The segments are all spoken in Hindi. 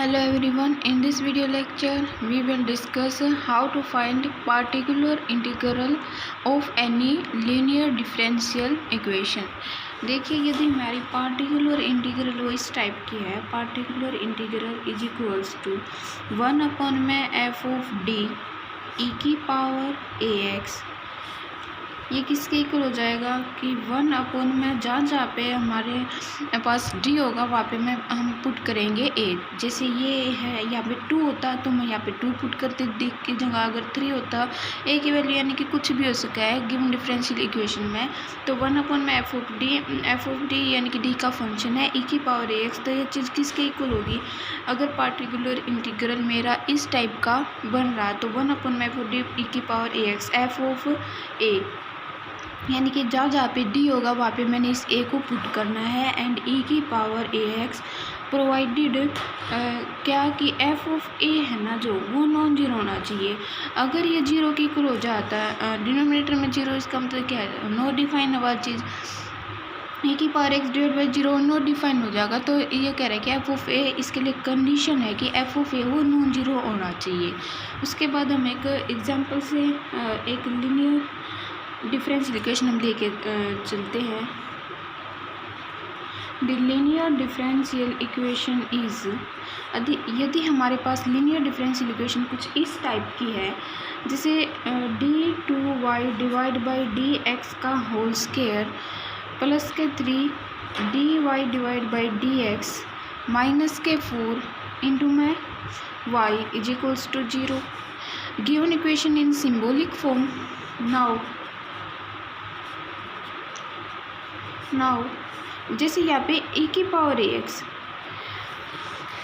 Hello everyone, in this video lecture we will discuss how to find particular integral of any linear differential equation। देखिए, यदि हमारी पार्टिकुलर इंटीग्रल वो इस टाइप की है, particular integral is equals to 1 में एफ ऑफ डी ई की पावर ए एक्स। ये किसके इक्वल हो जाएगा कि 1 में जहाँ पे हमारे पास डी होगा वहाँ पे हम पुट करेंगे ए। जैसे ये है, यहाँ पे 2 होता तो मैं यहाँ पे 2 पुट करते, डी की जगह अगर 3 होता, ए की वैल्यू यानी कि कुछ भी हो सका है गिवन डिफरेंशियल इक्वेशन में। तो 1 में एफ ऑफ डी यानी कि डी का फंक्शन है ई की पावर ए एक्स। तो ये चीज़ किसके इक्वल होगी? अगर पार्टिकुलर इंटीग्रल मेरा इस टाइप का बन रहा है तो 1 में एफ ऑफ डी ई की power A X F of A, यानी कि जहाँ पे डी होगा वहाँ पे मैंने इस ए को पुट करना है एंड ई की पावर ए एक्स प्रोवाइडेड क्या कि एफ ऑफ ए है ना जो वो नॉन जीरो होना चाहिए। अगर ये जीरो की इक्वल हो जाता है, डिनोमिनेटर में जीरो, इसका मतलब क्या है? नो डिफाइन वाली चीज़ ए की power x divide by zero no define हो जाएगा। तो ये कह रहा है कि एफ ऑफ ए, इसके लिए कंडीशन है कि एफ ऑफ ए वो नॉन जीरो होना चाहिए। उसके बाद हम एक एग्जाम्पल से एक लीनियर डिफरेंशियल इक्वेशन हम लेके चलते हैं। The linear differential equation is, यदि हमारे पास लीनियर डिफरेंशियल इक्वेशन कुछ इस टाइप की है, जैसे d2y divide by D X का होल स्क्वायर प्लस के 3 dy divide by D X minus के 4 इंटू में y is equals to 0। Given equation in symbolic form. Now जैसे यहाँ पे e की पावर ए एक्स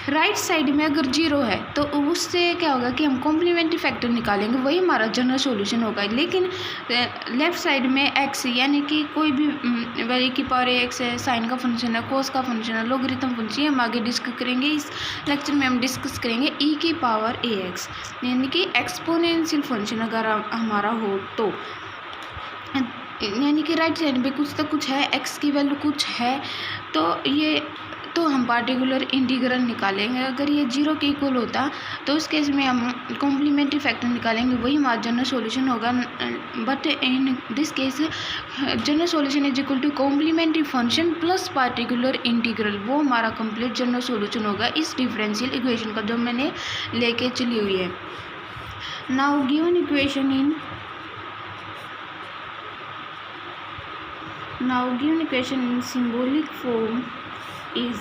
राइट साइड में अगर 0 है तो उससे क्या होगा कि हम कॉम्प्लीमेंट्री फैक्टर निकालेंगे, वही हमारा जनरल सॉल्यूशन होगा। लेकिन लेफ़्ट साइड में x यानी कि कोई भी वैल्यू की पावर ए एक्स है, साइन का फंक्शन है, कोस का फंक्शन है, लोगरिथम फंक्शन, हम आगे डिस्कस करेंगे। इस लेक्चर में हम डिस्कस करेंगे e की पावर ए एक्स यानी कि एक्सपोनेंशियल फंक्शन अगर हमारा हो तो, यानी कि राइट साइड में कुछ है, x की वैल्यू कुछ है, तो हम पार्टिकुलर इंटीग्रल निकालेंगे। अगर ये 0 के इक्वल होता तो उस केस में हम कॉम्प्लीमेंट्री फैक्टर निकालेंगे, वही हमारा जनरल सॉल्यूशन होगा। But in this case general solution is equal to complementary function plus particular integral, वो हमारा कंप्लीट जनरल सॉल्यूशन होगा इस डिफरेंशियल इक्वेशन का जो मैंने लेके चली हुई है। Now given equation in symbolic form is,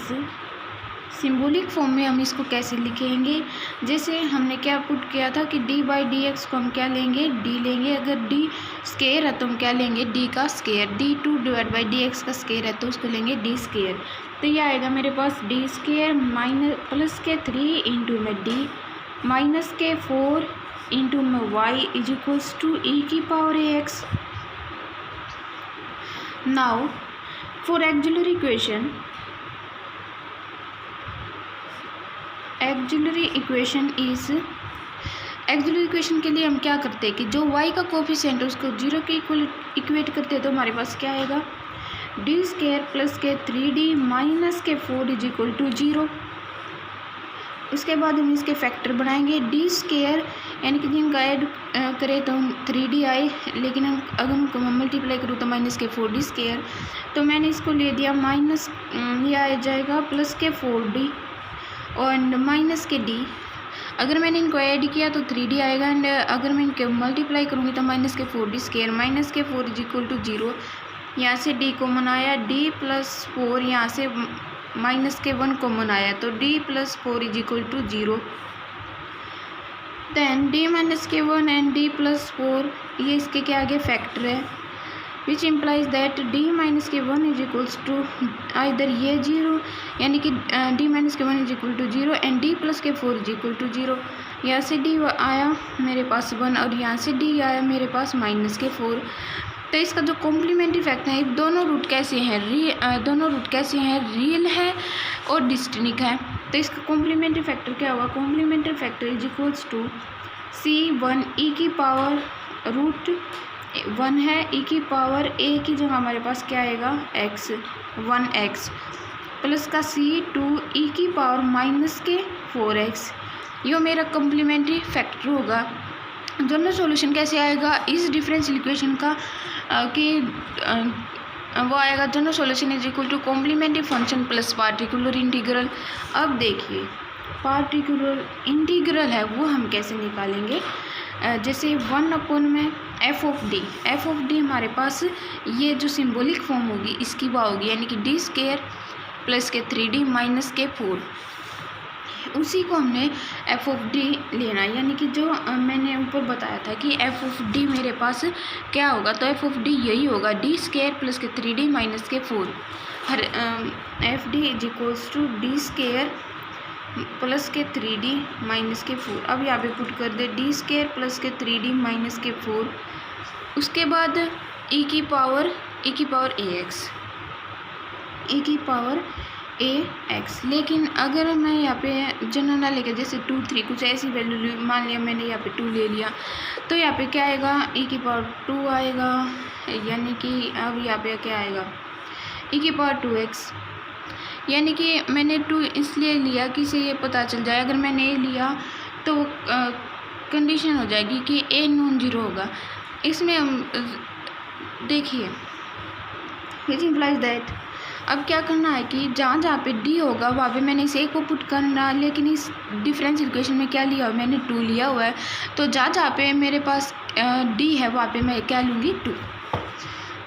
symbolic form में हम इसको कैसे लिखेंगे? जैसे हमने क्या पुट किया था कि डी बाई डी एक्स को हम क्या लेंगे? डी लेंगे। अगर डी स्क्वायर है तो हम क्या लेंगे? डी का square. d2 divide by D X का स्क्वायर है तो उसको लेंगे डी स्क्वायर। तो ये आएगा मेरे पास डी स्क्वायर माइनस प्लस के 3 इंटू में डी माइनस के 4 इंटू में वाई इज इक्वल्स टू ई की power A x. Now for axillary equation के लिए हम क्या करते हैं कि जो y का कोफिशिएंट है उसको 0 के इक्वल इक्वेट करते हैं। तो हमारे पास क्या आएगा? D square plus K 3d minus के 4 इज इक्वल टू 0। उसके बाद हम इसके फैक्टर बनाएंगे। डी स्क्वायर यानी कि जिनका ऐड करें तो 3d आए, लेकिन हम अगर उनको मल्टीप्लाई करूँ तो माइनस के 4d स्क्वायर। तो मैंने इसको ले दिया माइनस, ये आ जाएगा प्लस के 4d और माइनस के d। अगर मैंने इनको ऐड किया तो 3d आएगा एंड अगर मैं इनके मल्टीप्लाई करूँगी तो माइनस के 4d स्क्वायर माइनस के 4 इज इक्वल टू 0। यहाँ से d कॉमन आया, d प्लस 4, यहाँ से माइनस के 1 कॉमन आया तो d plus 4 is equal to 0। Then d minus के 1 एंड d प्लस 4 ये इसके क्या आगे फैक्टर है, विच इम्प्लाइज दैट d माइनस के 1 इज इक्वल्स टू आइदर ये 0 यानी कि d माइनस के 1 is equal to 0 and d plus के 4 इज इक्वल टू 0। यहाँ से d आया मेरे पास 1 और यहाँ से d आया मेरे पास माइनस के 4। तो इसका जो कॉम्प्लीमेंट्री फैक्टर है, दोनों रूट कैसे हैं? रियल है और डिस्टिंक्ट है। तो इसका कॉम्प्लीमेंट्री फैक्टर क्या होगा? Complementary factor is equals to c1 e की पावर रूट 1 है, e की पावर a की जगह हमारे पास क्या आएगा? x 1x प्लस का सी टू ई की पावर माइनस के 4x, ये मेरा कम्प्लीमेंट्री फैक्टर होगा। जनरल सॉल्यूशन कैसे आएगा इस डिफरेंशियल इक्वेशन का वो आएगा general solution is equal to complementary function plus particular integral. अब देखिए पार्टिकुलर इंटीग्रल है वो हम कैसे निकालेंगे, जैसे 1 में एफ ऑफ डी हमारे पास ये जो सिंबॉलिक फॉर्म होगी इसकी वो होगी, यानी कि D square plus K 3d minus के 4, उसी को हमने एफ ऑफ डी लेना, यानी कि जो मैंने ऊपर बताया था कि एफ ऑफ डी मेरे पास क्या होगा, तो एफ ऑफ डी यही होगा D square plus K 3d minus के 4। हर F D is equals to D square plus K 3d minus के 4। अब यहाँ पे पुट कर दे D square plus K 3d minus के 4, उसके बाद e की पावर ax। लेकिन अगर मैं यहाँ पे जनरल ना लेकर जैसे 2 3 कुछ ऐसी वैल्यू मान लिया मैंने यहाँ पे 2 ले लिया, तो यहाँ पे क्या आएगा e की पावर 2 आएगा, यानी कि अब यहाँ पे क्या आएगा e की पावर 2x, यानी कि मैंने 2 इसलिए लिया कि इसे ये पता चल जाए अगर मैंने ए लिया तो कंडीशन हो जाएगी कि a नॉन जीरो होगा। इसमें हम देखिए विच इम्प्लाइज दैट अब क्या करना है कि जहाँ पे डी होगा वहाँ पे मैंने इसे ए को पुट करना, लेकिन इस डिफरेंशियल इक्वेशन में क्या लिया हुआ मैंने 2 लिया हुआ है, तो जहाँ पे मेरे पास डी है वहाँ पे मैं क्या लूँगी 2।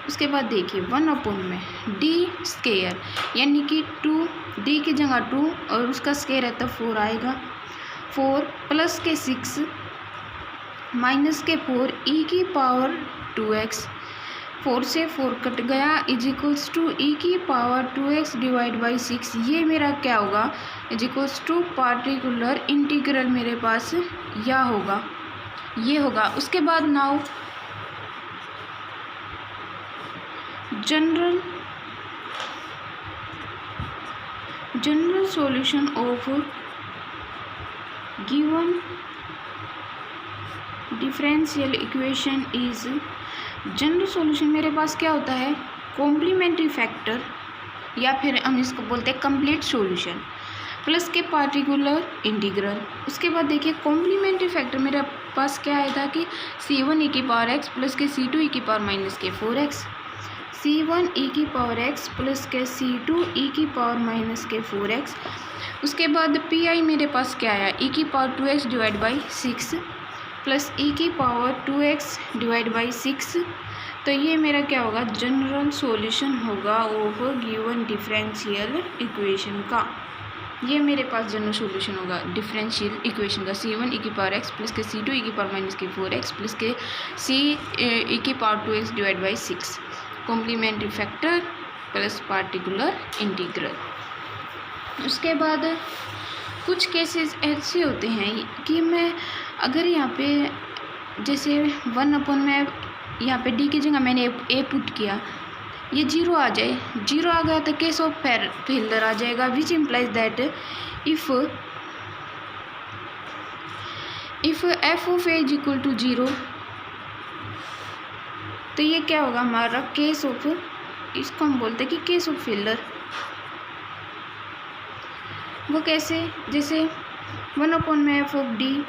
उसके बाद देखिए 1 में डी स्क्वायर, यानी कि 2 डी की जगह 2 और उसका स्क्वायर है तो 4 आएगा, 4 प्लस के 6 माइनस के 4 ई की पावर 2x, 4 से 4 कट गया इज इक्वल्स टू ई की पावर 2x डिवाइड बाई 6। ये मेरा क्या होगा is equals to particular integral मेरे पास या होगा ये होगा। उसके बाद now general solution of given differential equation is, general solution मेरे पास क्या होता है कॉम्प्लीमेंट्री फैक्टर, या फिर हम इसको बोलते हैं कंप्लीट सॉल्यूशन प्लस के पार्टिकुलर इंटीग्रल। उसके बाद देखिए कॉम्प्लीमेंट्री फैक्टर मेरे पास क्या आया था कि c1 e की पावर x प्लस के c2 e की पावर माइनस के 4x, c1 e की पावर x प्लस के c2 e की पावर माइनस के 4x। उसके बाद pi मेरे पास क्या आया e की power 2x divide by 6 plus e की पावर 2x डिवाइड बाई 6, तो ये मेरा क्या होगा जनरल सॉल्यूशन होगा ऑफ गिवन डिफरेंशियल इक्वेशन का। ये मेरे पास जनरल सॉल्यूशन होगा डिफरेंशियल इक्वेशन का c1 e की पावर x प्लस के c2 e की पावर माइनस के 4x प्लस के c e की power 2x divide by 6, complementary factor plus particular integral. उसके बाद कुछ केसेस ऐसे होते हैं कि मैं अगर यहाँ पे जैसे 1 में यहाँ पे डी की जगह मैंने ए पुट किया, ये 0 आ जाए, 0 आ गया तो केस ऑफ फेलियर आ जाएगा, which implies that if F of A is equal to 0, तो ये क्या होगा हमारा केस ऑफ, इसको हम बोलते हैं कि केस ऑफ फेलियर। वो कैसे, जैसे 1 में एफ ऑफ डी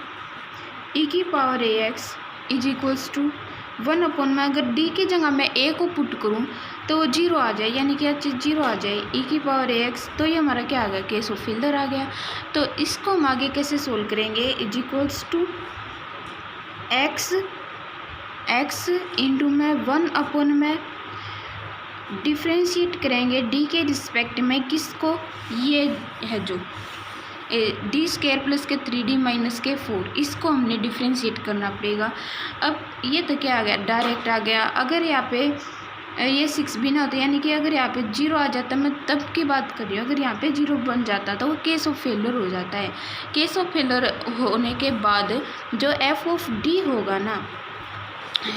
ई की power ax is equals to 1 में अगर डी की जगह मैं ए को पुट करूँ तो वो 0 आ जाए, यानी कि चीज़ 0 आ जाए ई की पावर ax, तो ये हमारा क्या आ गया केस ऑफ फेलियर आ गया। तो इसको हम आगे कैसे सोल्व करेंगे, is equals to x into में 1 में डिफ्रेंशिएट करेंगे डी के रिस्पेक्ट में किसको, ये है जो D square plus K 3d minus के 4, इसको हमने डिफ्रेंशिएट करना पड़ेगा। अब ये तो क्या आ गया डायरेक्ट आ गया, अगर यहाँ पे ये 6 भी ना होता, यानी कि अगर यहाँ पे 0 आ जाता, मैं तब की बात कर रही हूँ, अगर यहाँ पे 0 बन जाता तो वो केस ऑफ फेलियर हो जाता है। केस ऑफ फेलियर होने के बाद जो एफ ऑफ डी होगा ना,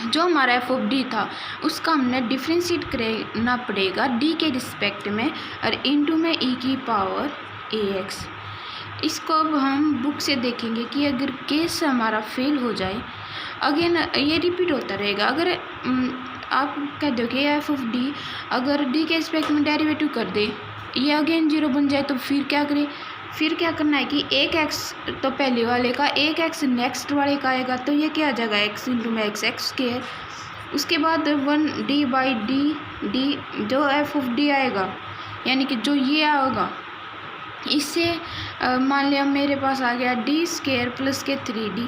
जो हमारा एफ ऑफ डी था उसका हमने डिफ्रेंशिएट करना पड़ेगा डी के रिस्पेक्ट में और इनटू में ई की पावर ax। इसको अब हम बुक से देखेंगे कि अगर केस हमारा फेल हो जाए, अगेन ये रिपीट होता रहेगा। अगर आप कह दो कि एफ ऑफ डी अगर डी के रिस्पेक्ट में डेरिवेटिव कर दे ये अगेन 0 बन जाए तो फिर क्या करें, फिर क्या करना है कि एक एक्स तो पहले वाले का, एक एक्स नेक्स्ट वाले का आएगा, तो ये क्या आ जाएगा एक्स इंटू में एक्स एक्स स्क्वायर। उसके बाद 1d/d जो एफ ऑफ डी आएगा, यानी कि जो ये आएगा इससे मान लिया मेरे पास आ गया D square plus K 3d।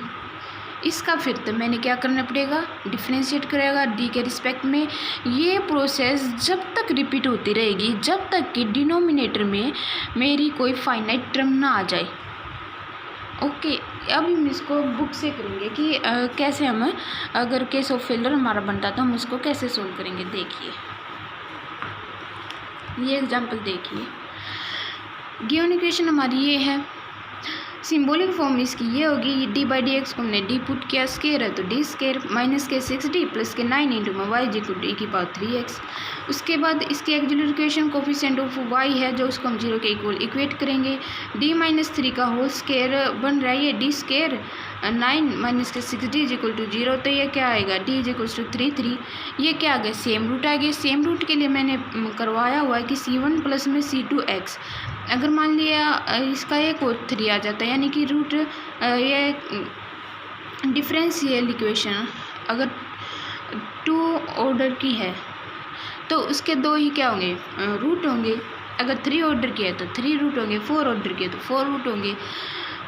इसका फिर तो मैंने क्या करना पड़ेगा, डिफ्रेंशिएट करेगा डी के रिस्पेक्ट में। ये प्रोसेस जब तक रिपीट होती रहेगी जब तक कि डिनोमिनेटर में मेरी कोई फाइनाइट टर्म ना आ जाए। ओके, अब हम इसको बुक से करेंगे कि कैसे हम, अगर केस ऑफ फेलियर हमारा बनता तो हम उसको कैसे सोल्व करेंगे। देखिए ये एग्जांपल देखिए, गिवन इक्वेशन हमारी ये है, सिंबॉलिक फॉर्म इसकी ये होगी, d/dx को हमने d पुट किया, स्केयर है तो d स्केयर माइनस के 6d प्लस के 9 इंटू में y इक्वल टू e⁻3x। उसके बाद इसकी एक्जुलर इक्वेशन कोफिशिएंट ऑफ y है जो उसको हम 0 के इक्वल इक्वेट करेंगे। d-3 का होल स्केयर बन रहा है ये d स्केयर 9 माइनस के 6d इक्वल टू 0, तो ये क्या आएगा d इक्वल टू 3। ये क्या आ गया, सेम रूट आ गया। सेम रूट के लिए मैंने करवाया हुआ है कि c1 प्लस में c2x, अगर मान लिया इसका एक और 3 आ जाता है, यानी कि रूट ये डिफरेंशियल इक्वेशन अगर 2 ऑर्डर की है तो उसके 2 ही क्या होंगे, रूट होंगे। अगर 3 ऑर्डर की है तो 3 रूट होंगे, 4 ऑर्डर की है तो 4 रूट होंगे।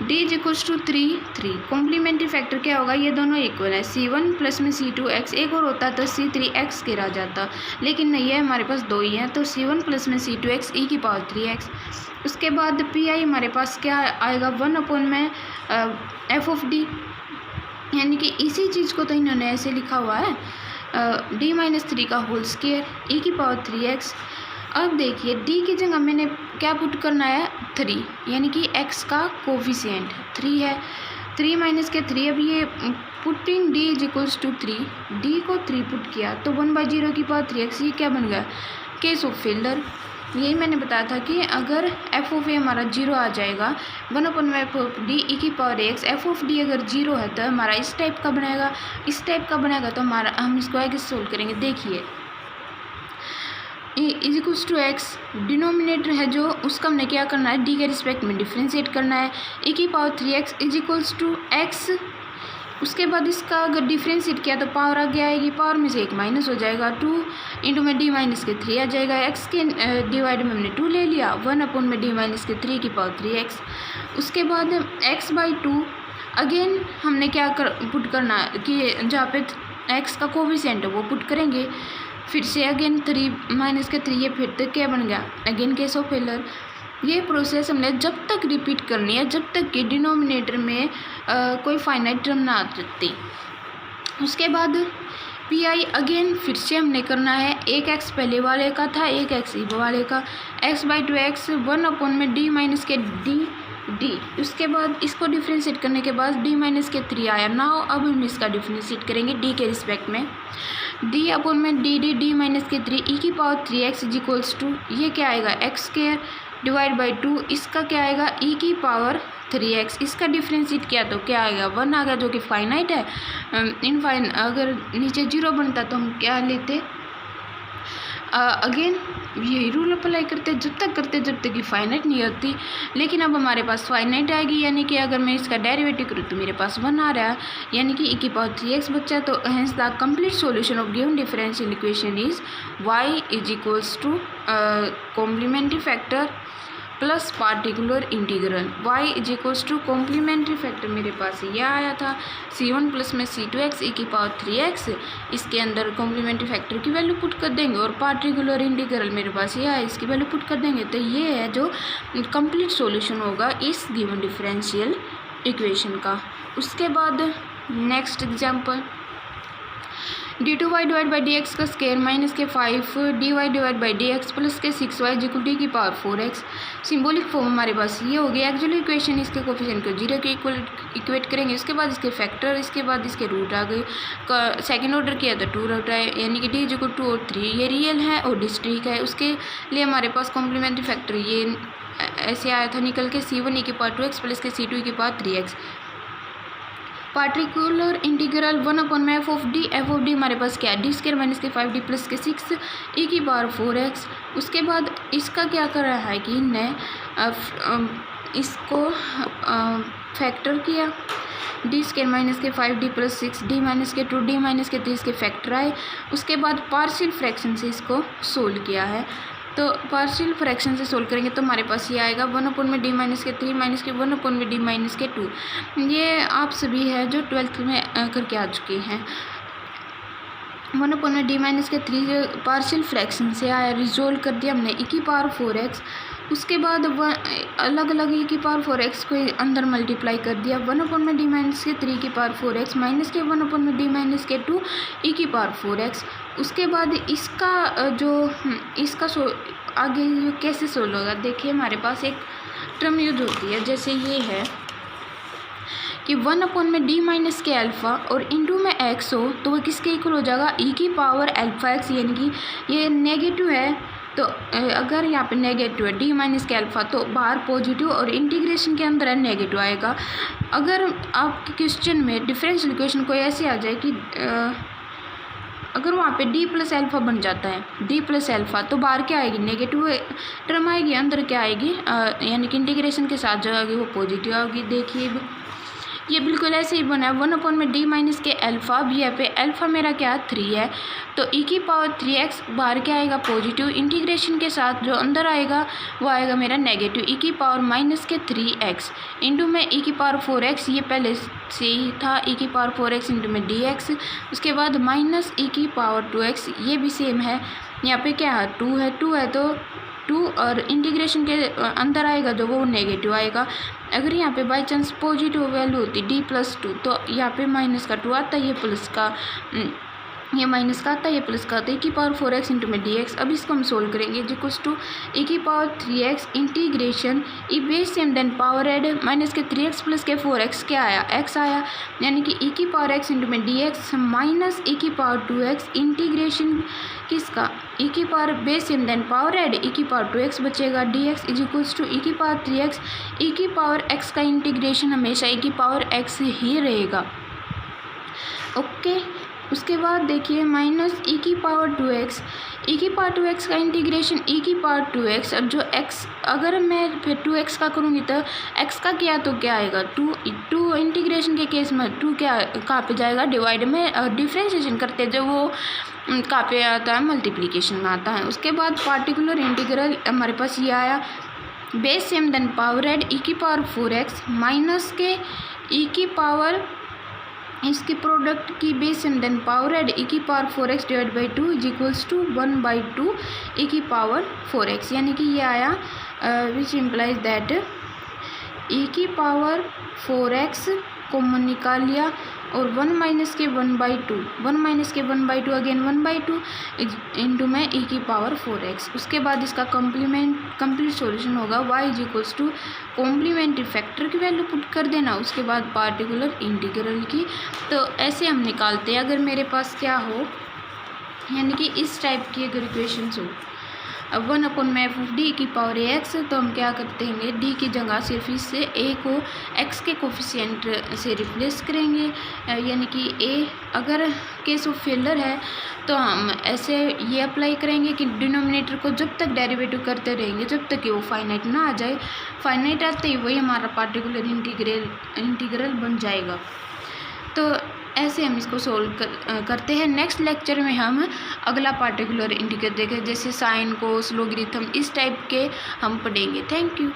d equals to 3। Complementary factor क्या होगा, ये दोनों इक्वल है, c1 प्लस में c2x, एक और होता तो c3x के रह जाता, लेकिन नहीं है, हमारे पास 2 ही हैं, तो c1 प्लस में c2x e⁻3x। उसके बाद pi हमारे पास क्या आएगा, 1 में f ऑफ d, यानी कि इसी चीज़ को तो इन्होंने ऐसे लिखा हुआ है d-3 का होल स्क्वायर e⁻3x। अब देखिए d की जगह मैंने क्या पुट करना है, 3, यानी कि x का कोफिशिएंट 3 है, 3 माइनस के 3। अब ये putting d equals to 3, d को 3 पुट किया तो 1/0⁻3x, ये क्या बन गया, केस ऑफ फेलियर। यही मैंने बताया था कि अगर एफ ऑफ ए हमारा 0 आ जाएगा, 1/f of D e⁻x, F of D अगर 0 है तो हमारा इस टाइप का बनेगा, इस टाइप का बनेगा तो हमारा हम इसको आगे सोल्व करेंगे। देखिए is equals to X, denominator है जो उसका हमने क्या करना है, डी के रिस्पेक्ट में डिफ्रेंशिएट करना है, e⁻3x is equals to x. उसके बाद इसका अगर डिफ्रेंशिएट किया तो पावर आगे आएगी, पावर में से 1 माइनस हो जाएगा, 2 इंटू में d-3 आ जाएगा, x के डिवाइड में हमने 2 ले लिया, 1 में d-3 e⁻3x। उसके बाद x/2 अगेन हमने क्या पुट करना है कि जहाँ पे x का कोफिशिएंट है वो पुट करेंगे, फिर से अगेन 3 माइनस के 3, ये फिर तक क्या बन गया, अगेन केस ऑफ फेलियर। ये प्रोसेस हमने जब तक रिपीट करनी है जब तक कि डिनोमिनेटर में कोई फाइनाइट टर्म ना आ सकती। उसके बाद पी अगेन फिर से हमने करना है, एक एक्स पहले वाले का था, एक एक्स वाले का, x/2x 1 में d-d। उसके बाद इसको डिफ्रेंशिएट करने के बाद d-3 आया। नाउ अब हम इसका डिफ्रेंशिएट करेंगे d के रिस्पेक्ट में, d में d-3 e⁻3x is equals to, ये क्या आएगा x² डिवाइड बाई 2, इसका क्या आएगा e⁻3x। इसका डिफ्रेंशिएट किया तो क्या आएगा, 1 आ गया जो कि फाइनाइट है। इनफाइन अगर नीचे 0 बनता तो हम क्या लेते, अगेन यही रूल अप्लाई करते जब तक कि फाइनाइट नहीं होती। लेकिन अब हमारे पास फाइनाइट आएगी, यानी कि अगर मैं इसका डेरिवेटिव करूँ तो मेरे पास 1 आ रहा है, यानी कि e⁻3x बच्चा। तो hence the complete solution of given differential equation is y is equals to complementary factor plus particular integral. y is equals to complementary factor मेरे पास यह आया था, c1 प्लस में c2x e⁻3x, इसके अंदर कॉम्प्लीमेंट्री फैक्टर की वैल्यू पुट कर देंगे, और पार्टिकुलर इंटीग्रल मेरे पास यह है, इसकी वैल्यू पुट कर देंगे। तो ये है जो कंप्लीट सॉल्यूशन होगा इस गिवन डिफरेंशियल इक्वेशन का। उसके बाद next example, d2y divide by dx का स्क्वायर माइनस के 5 dy divide by dx plus के 6y इक्वल टू की पावर 4x। सिंबॉलिक फॉर्म हमारे पास ये हो गया। एक्चुअली इक्वेशन इसके कोफिशिएंट को 0 के इक्वल इक्वेट करेंगे, उसके बाद इसके फैक्टर, इसके बाद इसके रूट आ गए। सेकंड ऑर्डर किया तो 2 रूट आए, यानी कि d इक्वल टू और 3 ये रियल है और डिस्ट्रिक है। उसके लिए हमारे पास कॉम्प्लीमेंट्री फैक्टर ये ऐसे आया था निकल के, c1 e⁻2x प्लस के c2 e⁻3x। Particular integral 1/f(d)। f(d) हमारे पास क्या है, d² माइनस के 5d प्लस के 6 e⁴x। उसके बाद इसका क्या कर रहा है कि ने इसको फैक्टर किया, d² माइनस के 5d प्लस 6d माइनस के 2d माइनस के 3 के फैक्टर आए। उसके बाद पार्शियल फ्रैक्शन से इसको सोल्व किया है। तो पार्शियल फ्रैक्शन से सोल्व करेंगे तो हमारे पास ये आएगा 1/d माइनस के 3 माइनस के 1/d माइनस के 2। ये आप सभी है जो 12th में करके आ चुके हैं। 1/d माइनस के 3 पार्शियल फ्रैक्शन से आया, रिजोल्व कर दिया हमने e⁴x। उसके बाद अलग अलग e⁴x को अंदर मल्टीप्लाई कर दिया, 1/d माइनस के 3 e⁴x माइनस के 1/d माइनस के 2 e⁴x। उसके बाद इसका आगे कैसे सोल्व होगा, देखिए हमारे पास एक टर्म यूज होती है, जैसे ये है कि 1/d माइनस के अल्फ़ा और इंटू में x हो तो वो किसके इक्वल हो जाएगा, e⁴x, यानी कि ये नेगेटिव है। तो अगर यहाँ पे नेगेटिव है d माइनस के अल्फ़ा तो बाहर पॉजिटिव और इंटीग्रेशन के अंदर है नेगेटिव आएगा। अगर आपके क्वेश्चन में डिफरेंशियल इक्वेशन कोई ऐसे आ जाए कि अगर वहाँ पे d प्लस अल्फ़ा बन जाता है, d प्लस अल्फ़ा, तो बाहर क्या आएगी, नेगेटिव टर्म आएगी, अंदर क्या आएगी, यानी कि इंटीग्रेशन के साथ जो आएगी वो पॉजिटिव आएगी। देखिए ये बिल्कुल ऐसे ही बना है, 1/d माइनस के अल्फ़ा, भी यहाँ पे अल्फ़ा मेरा क्या है 3 है, तो e⁴x बाहर क्या आएगा पॉजिटिव, इंटीग्रेशन के साथ जो अंदर आएगा वो आएगा मेरा नेगेटिव e⁻−3x इंटू में e⁴x, ये पहले से ही था e⁴x इंटू में dx। उसके बाद माइनस e⁴2x, ये भी सेम है, यहाँ पे क्या है 2 है तो 2 और इंटीग्रेशन के अंदर आएगा जो वो नेगेटिव आएगा। अगर यहाँ पे बाई चांस पॉजिटिव वैल्यू होती d प्लस 2 तो यहाँ पे माइनस का 2 आता है, ये प्लस का ये माइनस का आता है, ये प्लस का आता है, e⁴x इंटू में dx। अब इसको हम सोल्व करेंगे, equals to e⁻3x integration E base same then power add minus के 3x प्लस के 4x क्या आया, x आया, यानी कि e⁴x इंटू में dx माइनस e⁴2x इंटीग्रेशन किसका, base same then power add e⁴2x बचेगा, dx is equals to e⁻3x। e⁻x का इंटीग्रेशन हमेशा e⁻x ही रहेगा। ओके, उसके बाद देखिए माइनस e⁻2x का इंटीग्रेशन e⁻2x, और जो x अगर मैं फिर 2x का करूँगी तो x का किया तो क्या आएगा 2 इंटीग्रेशन के केस में 2 क्या कहाँ पे जाएगा, डिवाइड में, डिफ्रेंशिएशन करते जब वो कहाँ पे आता है, मल्टीप्लिकेशन में आता है। उसके बाद पार्टिकुलर इंटीग्रल हमारे पास ये आया, base same then power add e⁴x minus के इसके प्रोडक्ट की base same then power add e⁴x divide by 2 is equals to 1/2 e⁴x, यानी कि ये आया विच इम्प्लाइज दैट e⁴x कॉमन निकाल लिया और 1 माइनस के 1/2 अगेन 1/2 इंटू में e⁴x। उसके बाद इसका कंप्लीट सॉल्यूशन होगा y is equals to complementary factor की वैल्यू पुट कर देना, उसके बाद पार्टिकुलर इंटीग्रल की। तो ऐसे हम निकालते हैं, अगर मेरे पास क्या हो, यानी कि इस टाइप की अगर इक्वेशंस हो, अब 1/d⁴x, तो हम क्या करते हैं, d की जगह सिर्फ इससे a को x के कोफिशिएंट से रिप्लेस करेंगे, यानी कि a अगर केस ऑफ फेलर है तो हम ऐसे ये अप्लाई करेंगे कि डिनोमिनेटर को जब तक डेरिवेटिव करते रहेंगे जब तक कि वो फाइनाइट ना आ जाए, फाइनाइट आते ही वही हमारा पार्टिकुलर इंटीग्रल बन जाएगा। तो ऐसे हम इसको सोल्व करते हैं। नेक्स्ट लेक्चर में हम अगला पार्टिकुलर इंटीग्रल देखें, जैसे साइन, कोस, लॉगरिथम, इस टाइप के हम पढ़ेंगे। Thank you.